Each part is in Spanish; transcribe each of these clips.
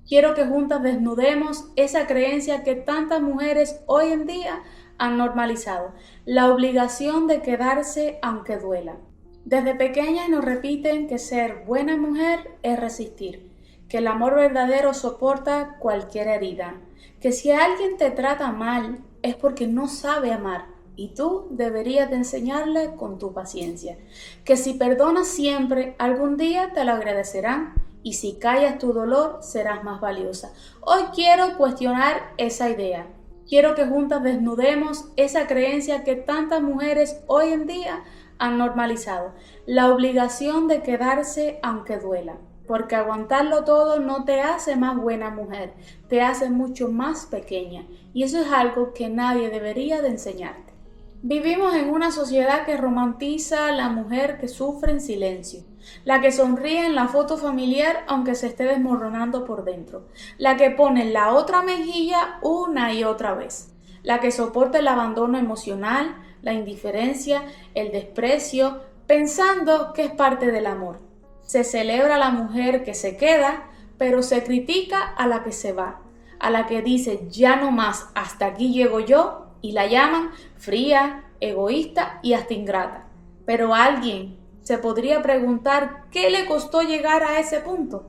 Quiero que juntas desnudemos esa creencia que tantas mujeres hoy en día han normalizado, la obligación de quedarse aunque duela. Desde pequeñas nos repiten que ser buena mujer es resistir, que el amor verdadero soporta cualquier herida, que si alguien te trata mal es porque no sabe amar y tú deberías de enseñarle con tu paciencia, que si perdonas siempre, algún día te lo agradecerán y si callas tu dolor serás más valiosa. Hoy quiero cuestionar esa idea. Quiero que juntas desnudemos esa creencia que tantas mujeres hoy en día han normalizado, la obligación de quedarse aunque duela, porque aguantarlo todo no te hace más buena mujer, te hace mucho más pequeña, y eso es algo que nadie debería de enseñarte. Vivimos en una sociedad que romantiza a la mujer que sufre en silencio, la que sonríe en la foto familiar aunque se esté desmoronando por dentro, la que pone la otra mejilla una y otra vez, la que soporta el abandono emocional, la indiferencia, el desprecio, pensando que es parte del amor. Se celebra a la mujer que se queda, pero se critica a la que se va, a la que dice ya no más, hasta aquí llego yo, y la llaman fría, egoísta y hasta ingrata. Pero alguien se podría preguntar qué le costó llegar a ese punto.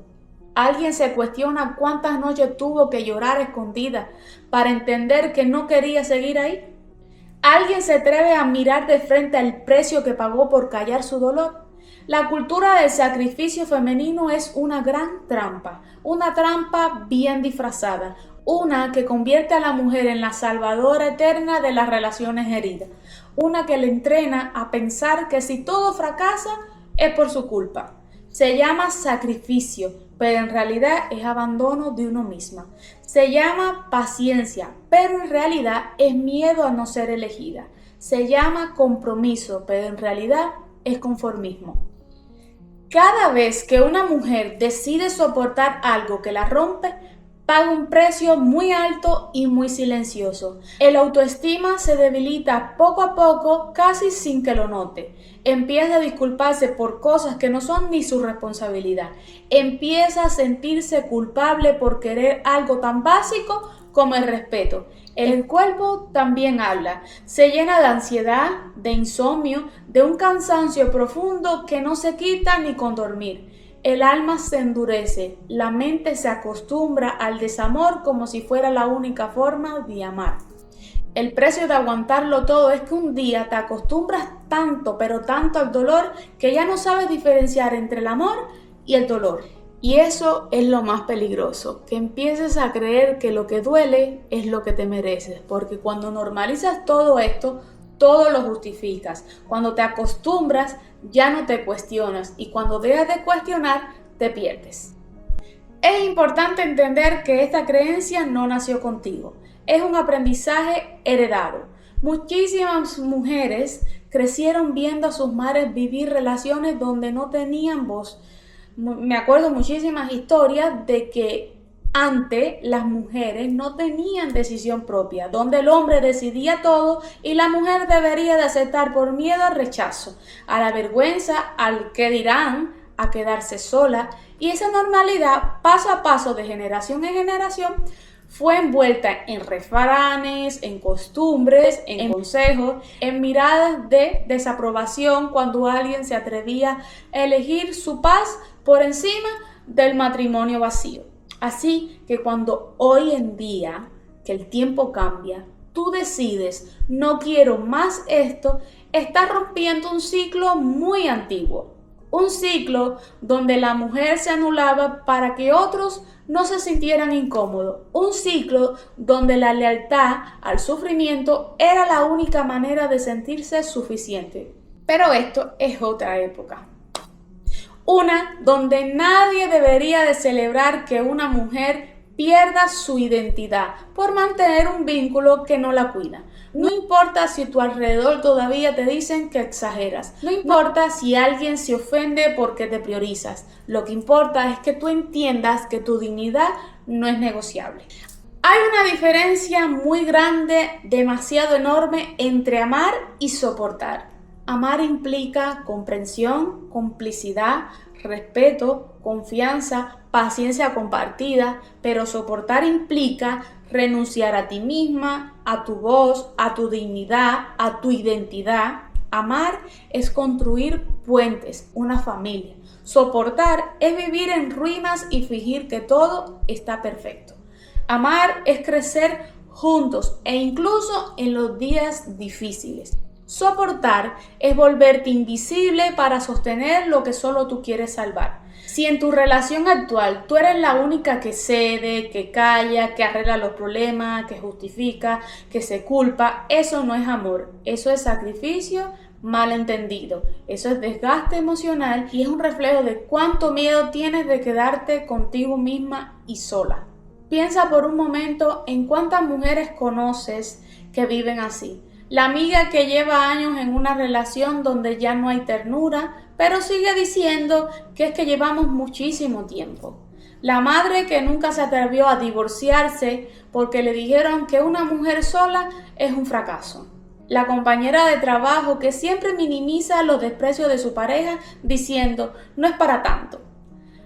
Alguien se cuestiona cuántas noches tuvo que llorar escondida para entender que no quería seguir ahí. ¿Alguien se atreve a mirar de frente al precio que pagó por callar su dolor? La cultura del sacrificio femenino es una una trampa bien disfrazada, una que convierte a la mujer en la salvadora eterna de las relaciones heridas, una que le entrena a pensar que si todo fracasa es por su culpa. Se llama sacrificio, pero en realidad es abandono de uno misma. Se llama paciencia, pero en realidad es miedo a no ser elegida. Se llama compromiso, pero en realidad es conformismo. Cada vez que una mujer decide soportar algo que la rompe, paga un precio muy alto y muy silencioso. El autoestima se debilita poco a poco, casi sin que lo note. Empieza a disculparse por cosas que no son ni su responsabilidad. Empieza a sentirse culpable por querer algo tan básico como el respeto. El cuerpo también habla, se llena de ansiedad, de insomnio, de un cansancio profundo que no se quita ni con dormir. El alma se endurece, la mente se acostumbra al desamor como si fuera la única forma de amar. El precio de aguantarlo todo es que un día te acostumbras tanto, pero tanto al dolor, que ya no sabes diferenciar entre el amor y el dolor. Y eso es lo más peligroso, que empieces a creer que lo que duele es lo que te mereces, porque cuando normalizas todo esto, todo lo justificas. Cuando te acostumbras, ya no te cuestionas, y cuando dejas de cuestionar, te pierdes. Es importante entender que esta creencia no nació contigo, es un aprendizaje heredado. Muchísimas mujeres crecieron viendo a sus madres vivir relaciones donde no tenían voz. Me acuerdo muchísimas historias de que antes las mujeres no tenían decisión propia, donde el hombre decidía todo y la mujer debería de aceptar por miedo al rechazo, a la vergüenza, al qué dirán, a quedarse sola, y esa normalidad paso a paso de generación en generación fue envuelta en refranes, en costumbres, en consejos, en miradas de desaprobación cuando alguien se atrevía a elegir su paz por encima del matrimonio vacío. Así que cuando hoy en día, que el tiempo cambia, tú decides no quiero más esto, estás rompiendo un ciclo muy antiguo. Un ciclo donde la mujer se anulaba para que otros no se sintieran incómodos. Un ciclo donde la lealtad al sufrimiento era la única manera de sentirse suficiente. Pero esto es otra época. Una donde nadie debería de celebrar que una mujer pierda su identidad por mantener un vínculo que no la cuida. No importa si a tu alrededor todavía te dicen que exageras. No importa si alguien se ofende porque te priorizas. Lo que importa es que tú entiendas que tu dignidad no es negociable. Hay una diferencia muy grande, demasiado enorme, entre amar y soportar. Amar implica comprensión, complicidad, respeto, confianza, paciencia compartida, pero soportar implica renunciar a ti misma, a tu voz, a tu dignidad, a tu identidad. Amar es construir puentes, una familia. Soportar es vivir en ruinas y fingir que todo está perfecto. Amar es crecer juntos e incluso en los días difíciles. Soportar es volverte invisible para sostener lo que solo tú quieres salvar. Si en tu relación actual tú eres la única que cede, que calla, que arregla los problemas, que justifica, que se culpa, eso no es amor, eso es sacrificio malentendido, eso es desgaste emocional y es un reflejo de cuánto miedo tienes de quedarte contigo misma y sola. Piensa por un momento en cuántas mujeres conoces que viven así. La amiga que lleva años en una relación donde ya no hay ternura, pero sigue diciendo que es que llevamos muchísimo tiempo. La madre que nunca se atrevió a divorciarse porque le dijeron que una mujer sola es un fracaso. La compañera de trabajo que siempre minimiza los desprecios de su pareja diciendo no es para tanto.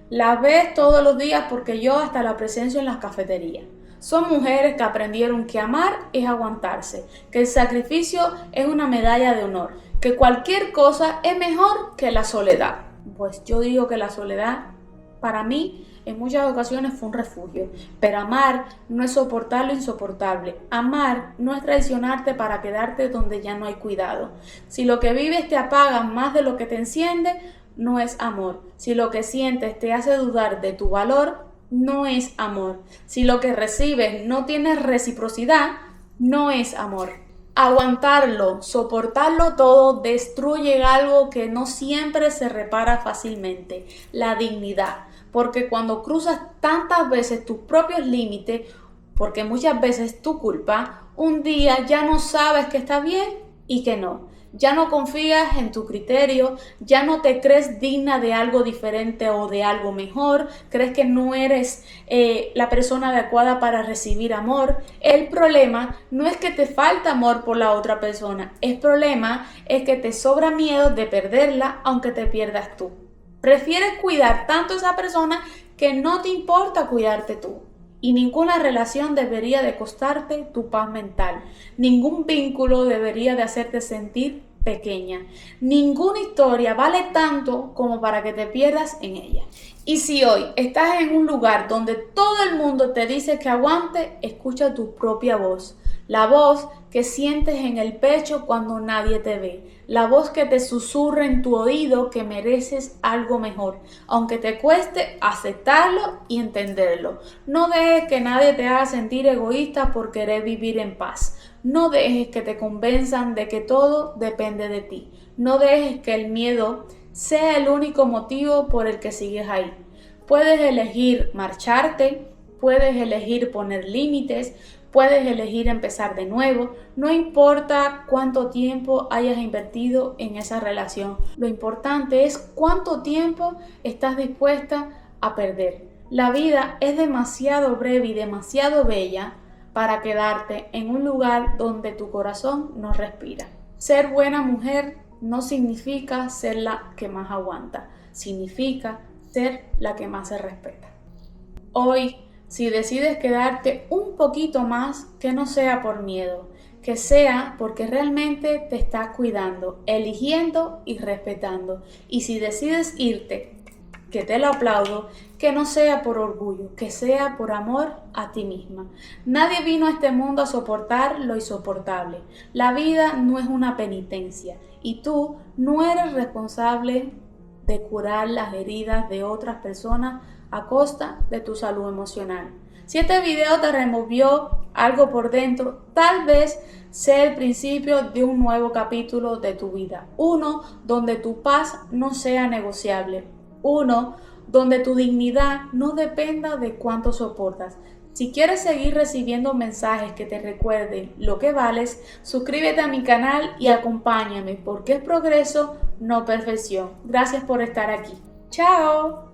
La ves todos los días porque yo hasta la presencio en las cafeterías. Son mujeres que aprendieron que amar es aguantarse, que el sacrificio es una medalla de honor, que cualquier cosa es mejor que la soledad. Pues yo digo que la soledad, para mí, en muchas ocasiones fue un refugio. Pero amar no es soportar lo insoportable. Amar no es traicionarte para quedarte donde ya no hay cuidado. Si lo que vives te apaga más de lo que te enciende, no es amor. Si lo que sientes te hace dudar de tu valor, no es amor. Si lo que recibes no tiene reciprocidad, no es amor. Aguantarlo, soportarlo todo, destruye algo que no siempre se repara fácilmente, la dignidad. Porque cuando cruzas tantas veces tus propios límites, porque muchas veces es tu culpa, un día ya no sabes que está bien y que no. Ya no confías en tu criterio, ya no te crees digna de algo diferente o de algo mejor, crees que no eres la persona adecuada para recibir amor. El problema no es que te falta amor por la otra persona, el problema es que te sobra miedo de perderla aunque te pierdas tú. Prefieres cuidar tanto a esa persona que no te importa cuidarte tú. Y ninguna relación debería de costarte tu paz mental. Ningún vínculo debería de hacerte sentir pequeña. Ninguna historia vale tanto como para que te pierdas en ella. Y si hoy estás en un lugar donde todo el mundo te dice que aguante, escucha tu propia voz. La voz que sientes en el pecho cuando nadie te ve. La voz que te susurra en tu oído que mereces algo mejor, aunque te cueste aceptarlo y entenderlo. No dejes que nadie te haga sentir egoísta por querer vivir en paz. No dejes que te convenzan de que todo depende de ti. No dejes que el miedo sea el único motivo por el que sigues ahí. Puedes elegir marcharte, puedes elegir poner límites, puedes elegir empezar de nuevo. No importa cuánto tiempo hayas invertido en esa relación. Lo importante es cuánto tiempo estás dispuesta a perder. La vida es demasiado breve y demasiado bella para quedarte en un lugar donde tu corazón no respira. Ser buena mujer no significa ser la que más aguanta. Significa ser la que más se respeta. Hoy, si decides quedarte un poquito más, que no sea por miedo, que sea porque realmente te estás cuidando, eligiendo y respetando. Y si decides irte, que te lo aplaudo, que no sea por orgullo, que sea por amor a ti misma. Nadie vino a este mundo a soportar lo insoportable. La vida no es una penitencia y tú no eres responsable de curar las heridas de otras personas a costa de tu salud emocional. Si este video te removió algo por dentro, tal vez sea el principio de un nuevo capítulo de tu vida. Uno donde tu paz no sea negociable. Uno donde tu dignidad no dependa de cuánto soportas. Si quieres seguir recibiendo mensajes que te recuerden lo que vales, suscríbete a mi canal y acompáñame porque es progreso, no perfección. Gracias por estar aquí. ¡Chao!